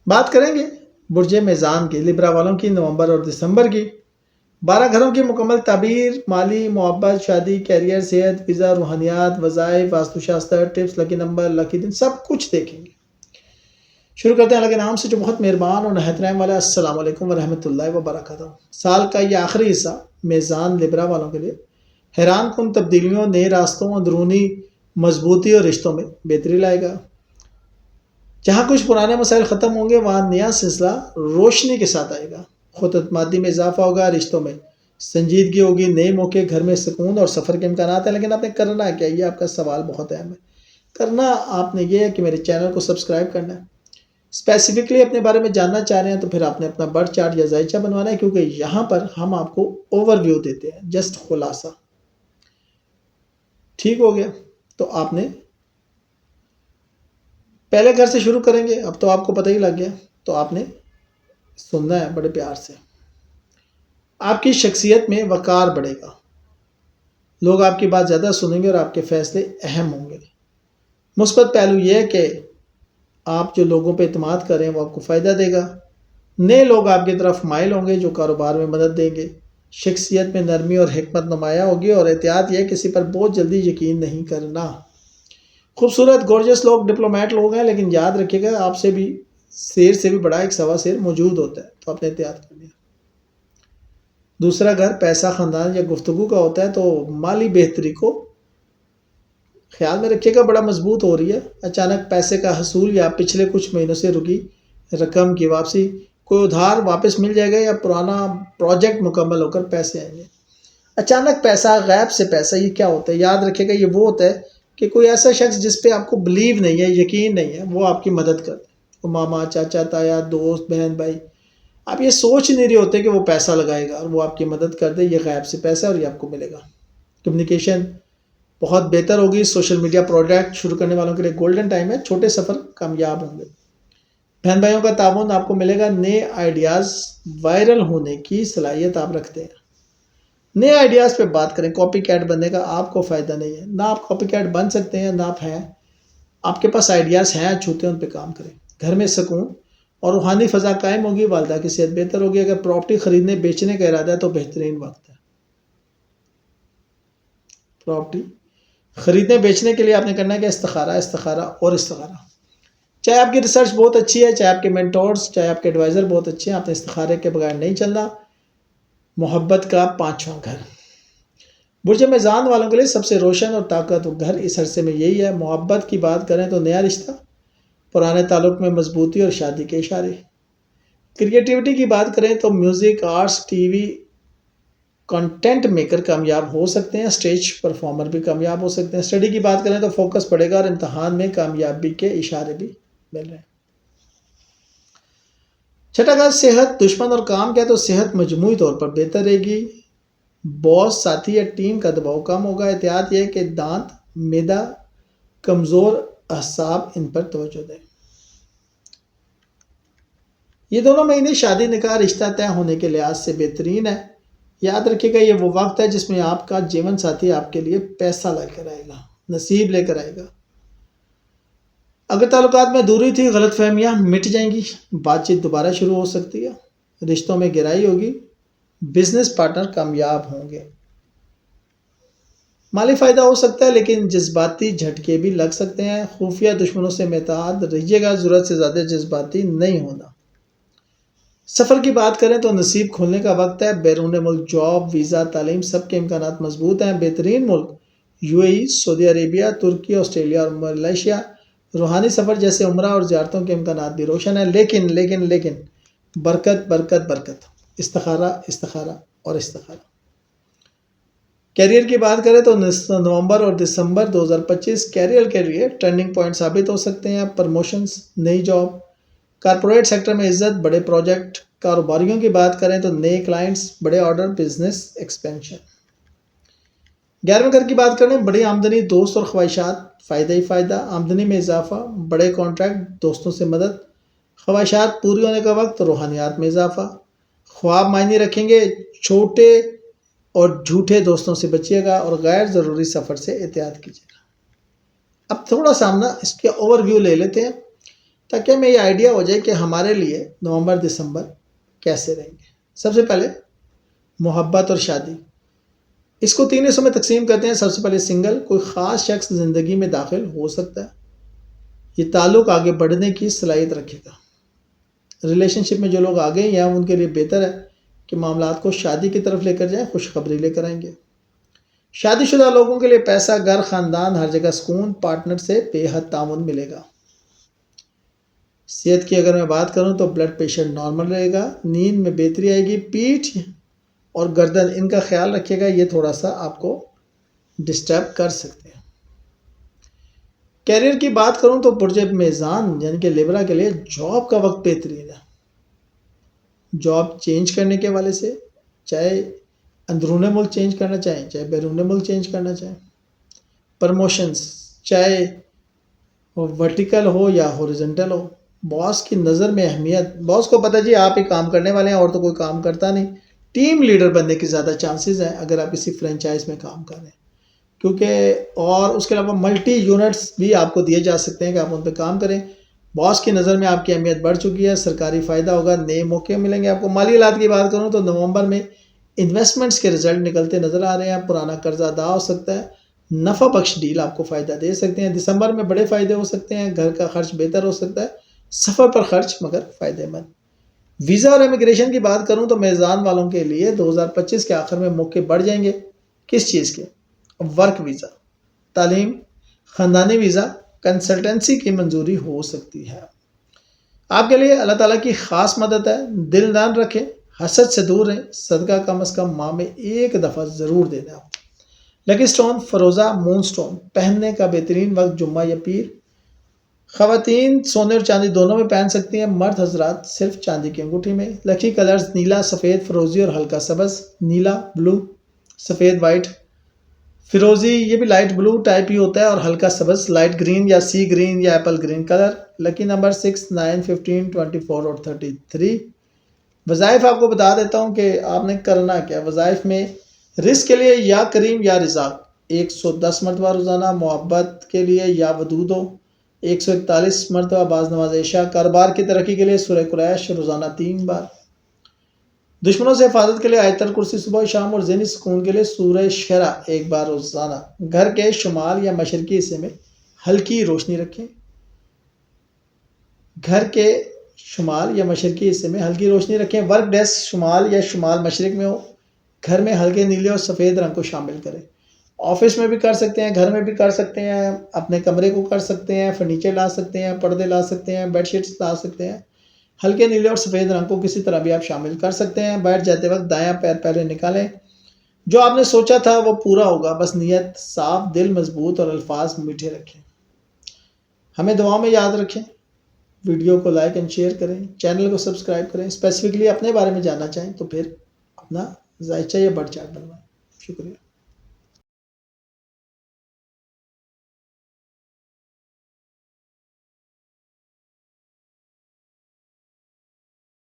بات کریں گے برج میزان کی، لبرا والوں کی نومبر اور دسمبر کی 12 گھروں کی مکمل تعبیر، مالی، محبت، شادی، کیریئر، صحت، ویزا، روحانیات، وظائف، واستو شاستر، ٹپس، لکی نمبر، لکی دن، سب کچھ دیکھیں گے۔ شروع کرتے ہیں اللہ کے نام سے جو بہت مہربان اور نہایت رحم والا ہے۔ السلام علیکم ورحمۃ اللہ وبرکاتہ۔ سال کا یہ آخری حصہ میزان لبرا والوں کے لیے حیران کن تبدیلیوں، نئے راستوں، اندرونی مضبوطی اور رشتوں میں بہتری لائے گا۔ جہاں کچھ پرانے مسائل ختم ہوں گے وہاں نیا سلسلہ روشنی کے ساتھ آئے گا۔ خود اعتمادی میں اضافہ ہوگا، رشتوں میں سنجیدگی ہوگی، نئے موقع، گھر میں سکون اور سفر کے امکانات ہیں۔ لیکن آپ نے کرنا کیا؟ یہ آپ کا سوال بہت اہم ہے۔ کرنا آپ نے یہ ہے کہ میرے چینل کو سبسکرائب کرنا ہے۔ اسپیسیفکلی اپنے بارے میں جاننا چاہ رہے ہیں تو پھر آپ نے اپنا برتھ چارٹ یا ذائچہ بنوانا ہے، کیونکہ یہاں پر ہم آپ کو اوور ویو دیتے ہیں، جسٹ خلاصہ۔ ٹھیک ہو گیا؟ تو آپ نے پہلے گھر سے شروع کریں گے، اب تو آپ کو پتہ ہی لگ گیا، تو آپ نے سننا ہے بڑے پیار سے۔ آپ کی شخصیت میں وقار بڑھے گا، لوگ آپ کی بات زیادہ سنیں گے اور آپ کے فیصلے اہم ہوں گے۔ مثبت پہلو یہ ہے کہ آپ جو لوگوں پہ اعتماد کریں وہ آپ کو فائدہ دے گا۔ نئے لوگ آپ کی طرف مائل ہوں گے جو کاروبار میں مدد دیں گے۔ شخصیت میں نرمی اور حکمت نمایاں ہوگی، اور احتیاط یہ کسی پر بہت جلدی یقین نہیں کرنا۔ خوبصورت گورجس لوگ ڈپلومیٹ لوگ ہیں، لیکن یاد رکھیے گا آپ سے بھی شیر سے بھی بڑا ایک سوا شیر موجود ہوتا ہے، تو آپ نے احتیاط کرنی ہے۔ دوسرا گھر پیسہ، خاندان یا گفتگو کا ہوتا ہے، تو مالی بہتری کو خیال میں رکھیے گا، بڑا مضبوط ہو رہی ہے۔ اچانک پیسے کا حصول یا پچھلے کچھ مہینوں سے رکی رقم کی واپسی، کوئی ادھار واپس مل جائے گا یا پرانا پروجیکٹ مکمل ہو کر پیسے آئیں گے۔ اچانک پیسہ، غیب سے پیسہ، یہ کیا ہوتا ہے؟ یاد رکھیے گا یہ وہ ہوتا ہے کہ کوئی ایسا شخص جس پہ آپ کو بلیو نہیں ہے، یقین نہیں ہے، وہ آپ کی مدد کرتا ہے۔ وہ ماما، چاچا، تایا، دوست، بہن، بھائی، آپ یہ سوچ نہیں رہے ہوتے کہ وہ پیسہ لگائے گا اور وہ آپ کی مدد کر دے۔ یہ غیب سے پیسہ اور یہ آپ کو ملے گا۔ کمیونیکیشن بہت بہتر ہوگی۔ سوشل میڈیا پروڈکٹ شروع کرنے والوں کے لیے گولڈن ٹائم ہے، چھوٹے سفر کامیاب ہوں گے۔ بہن بھائیوں کا تعاون آپ کو ملے گا۔ نئے آئیڈیاز وائرل ہونے کی صلاحیت آپ رکھتے ہیں۔ نئے آئیڈیاز پہ بات کریں، کاپی کیٹ بننے کا آپ کو فائدہ نہیں ہے، نہ آپ کاپی کیٹ بن سکتے ہیں، نہ آپ ہیں، آپ کے پاس آئیڈیاز ہیں اچھوتے ہیں، ان پہ کام کریں۔ گھر میں سکون اور روحانی فضا قائم ہوگی، والدہ کی صحت بہتر ہوگی۔ اگر پراپرٹی خریدنے بیچنے کا ارادہ ہے تو بہترین وقت ہے۔ پراپرٹی خریدنے بیچنے کے لیے آپ نے کرنا ہے کہ استخارہ، استخارہ اور استخارہ۔ چاہے آپ کی ریسرچ بہت اچھی ہے، چاہے آپ کے مینٹورز، چاہے آپ کے ایڈوائزر بہت اچھے ہیں، آپ نے استخارے کے بغیر نہیں چلنا۔ محبت کا 5واں گھر برج میزان والوں کے لیے سب سے روشن اور طاقتور گھر اس عرصے میں یہی ہے۔ محبت کی بات کریں تو نیا رشتہ، پرانے تعلق میں مضبوطی اور شادی کے اشارے۔ کریٹیوٹی کی بات کریں تو music, arts, T V content maker کامیاب ہو سکتے ہیں، اسٹیج پرفارمر بھی کامیاب ہو سکتے ہیں۔ اسٹڈی کی بات کریں تو فوکس پڑے گا اور امتحان میں کامیابی کے اشارے بھی مل رہے ہیں۔ چھٹا گھر صحت، دشمن اور کام کیا؟ تو صحت مجموعی طور پر بہتر رہے گی۔ باس، ساتھی یا ٹیم کا دباؤ کم ہوگا۔ احتیاط یہ کہ دانت، معدہ، کمزور اعصاب، ان پر توجہ دیں۔ یہ دونوں مہینے شادی، نکاح، رشتہ طے ہونے کے لحاظ سے بہترین ہے۔ یاد رکھیے گا یہ وہ وقت ہے جس میں آپ کا جیون ساتھی آپ کے لیے پیسہ لے کر آئے گا، نصیب لے کر آئے گا۔ اگر تعلقات میں دوری تھی، غلط فہمیاں مٹ جائیں گی، بات چیت دوبارہ شروع ہو سکتی ہے۔ رشتوں میں گہرائی ہوگی، بزنس پارٹنر کامیاب ہوں گے۔ مالی فائدہ ہو سکتا ہے لیکن جذباتی جھٹکے بھی لگ سکتے ہیں۔ خفیہ دشمنوں سے محتاط رہیے گا، ضرورت سے زیادہ جذباتی نہیں ہونا۔ سفر کی بات کریں تو نصیب کھولنے کا وقت ہے۔ بیرون ملک جاب، ویزا، تعلیم، سب کے امکانات مضبوط ہیں۔ بہترین ملک یو اے ای، سعودی عربیہ، ترکی، آسٹریلیا اور ملیشیا۔ روحانی سفر جیسے عمرہ اور زیارتوں کے امکانات بھی روشن ہیں، لیکن برکت برکت برکت، استخارہ استخارہ اور استخارہ۔ کیریئر کی بات کریں تو نومبر اور دسمبر 2025 کیریئر کے لیے ٹرننگ پوائنٹ ثابت ہو سکتے ہیں۔ پروموشنز، نئی جاب، کارپوریٹ سیکٹر میں عزت، بڑے پروجیکٹ۔ کاروباریوں کی بات کریں تو نئے کلائنٹس، بڑے آرڈر، بزنس ایکسپینشن۔ 11ویں گھر کی بات کریں، بڑی آمدنی، دوست اور خواہشات، فائدہ ہی فائدہ، آمدنی میں اضافہ، بڑے کانٹریکٹ، دوستوں سے مدد، خواہشات پوری ہونے کا وقت، روحانیات میں اضافہ۔ خواب معنی رکھیں گے، چھوٹے اور جھوٹے دوستوں سے بچیے گا اور غیر ضروری سفر سے احتیاط کیجیے گا۔ اب تھوڑا سامنا اس کے اوور ویو لے لیتے ہیں۔ تاکہ ہمیں یہ آئیڈیا ہو جائے کہ ہمارے لیے نومبر دسمبر کیسے رہیں گے۔ سب سے پہلے محبت اور شادی، اس کو 3 حصوں میں تقسیم کرتے ہیں۔ سب سے پہلے سنگل، کوئی خاص شخص زندگی میں داخل ہو سکتا ہے، یہ تعلق آگے بڑھنے کی صلاحیت رکھے گا۔ ریلیشن شپ میں جو لوگ آگے ہیں ان کے لیے بہتر ہے کہ معاملات کو شادی کی طرف لے کر جائیں، خوشخبری لے کر آئیں گے۔ شادی شدہ لوگوں کے لیے پیسہ، گھر، خاندان، ہر جگہ سکون، پارٹنر سے بے حد تعاون ملے گا۔ صحت کی اگر میں بات کروں تو بلڈ پریشر نارمل رہے گا، نیند میں بہتری آئے گی، پیٹھ اور گردن ان کا خیال رکھیے گا، یہ تھوڑا سا آپ کو ڈسٹرب کر سکتے ہیں۔ کیریئر کی بات کروں تو برج میزان یعنی کہ لیبرا کے لیے جاب کا وقت بہترین ہے۔ جاب چینج کرنے کے والے سے، چاہے اندرون ملک چینج کرنا چاہیں، چاہے بیرون ملک چینج کرنا چاہیں، پرموشنز چاہے وہ ورٹیکل ہو یا ہورزنٹل ہو، باس کی نظر میں اہمیت، باس کو پتہ جی آپ ہی کام کرنے والے ہیں اور تو کوئی کام کرتا نہیں، ٹیم لیڈر بننے کی زیادہ چانسز ہیں اگر آپ کسی فرینچائز میں کام کر رہے ہیں، کیونکہ اور اس کے علاوہ ملٹی یونٹس بھی آپ کو دیے جا سکتے ہیں کہ آپ ان پہ کام کریں۔ باس کی نظر میں آپ کی اہمیت بڑھ چکی ہے، سرکاری فائدہ ہوگا، نئے موقع ملیں گے آپ کو۔ مالی حالات کی بات کروں تو نومبر میں انویسٹمنٹس کے رزلٹ نکلتے نظر آ رہے ہیں، پرانا قرضہ ادا ہو سکتا ہے، نفع بخش ڈیل آپ کو فائدہ دے سکتے ہیں۔ دسمبر میں بڑے فائدے ہو سکتے ہیں، گھر کا خرچ بہتر ہو سکتا ہے، سفر پر خرچ مگر فائدہ مند۔ ویزا اور امیگریشن کی بات کروں تو میزان والوں کے لیے 2025 کے آخر میں موقع بڑھ جائیں گے۔ کس چیز کے؟ ورک ویزا، تعلیم، خاندانی ویزا، کنسلٹنسی کی منظوری ہو سکتی ہے۔ آپ کے لیے اللہ تعالیٰ کی خاص مدد ہے، دل نرم رکھیں، حسد سے دور رہیں، صدقہ کم از کم ماہ میں 1 دفعہ ضرور دے دیں۔ لکی سٹون فروزہ مون سٹون، پہننے کا بہترین وقت جمعہ یا پیر۔ خواتین سونے اور چاندی دونوں میں پہن سکتی ہیں، مرد حضرات صرف چاندی کی انگوٹھی میں۔ لکی کلرز نیلا، سفید، فروزی اور ہلکا سبز۔ نیلا، بلو، سفید، وائٹ، فیروزی یہ بھی لائٹ بلو ٹائپ ہی ہوتا ہے، اور ہلکا سبز لائٹ گرین یا سی گرین یا ایپل گرین کلر۔ لکی نمبر 6، 9، 15، 24 اور 33۔ وظائف آپ کو بتا دیتا ہوں کہ آپ نے کرنا کیا۔ وظائف میں رزق کے لیے یا کریم یا رزاق 110 مرتبہ روزانہ، محبت کے لیے یا ودود ہو 141 مرتبہ بعض نماز عشاء، کاروبار کی ترقی کے لیے سورہ قریش روزانہ 3 بار، دشمنوں سے حفاظت کے لیے آیت الکرسی صبح و شام، اور ذہنی سکون کے لیے سورہ شعراء 1 بار روزانہ۔ گھر کے شمال یا مشرقی حصے میں ہلکی روشنی رکھیں، گھر کے شمال یا مشرقی حصے میں ہلکی روشنی رکھیں۔ ورک ڈیسک شمال یا شمال مشرق میں ہو، گھر میں ہلکے نیلے اور سفید رنگ کو شامل کریں۔ آفس میں بھی کر سکتے ہیں، گھر میں بھی کر سکتے ہیں، اپنے کمرے کو کر سکتے ہیں، فرنیچر لا سکتے ہیں، پردے لا سکتے ہیں، بیڈ شیٹس لا سکتے ہیں۔ ہلکے نیلے اور سفید رنگ کو کسی طرح بھی آپ شامل کر سکتے ہیں۔ بیٹھ جاتے وقت دایاں پیر پہلے نکالیں، جو آپ نے سوچا تھا وہ پورا ہوگا، بس نیت صاف، دل مضبوط اور الفاظ میٹھے رکھیں۔ ہمیں دعاؤں میں یاد رکھیں، ویڈیو کو لائک اینڈ شیئر کریں، چینل کو سبسکرائب کریں۔ اسپیسیفکلی اپنے بارے میں جاننا چاہیں تو پھر اپنا ذائچہ یا بڑھ چارٹ بنوائیں۔ شکریہ۔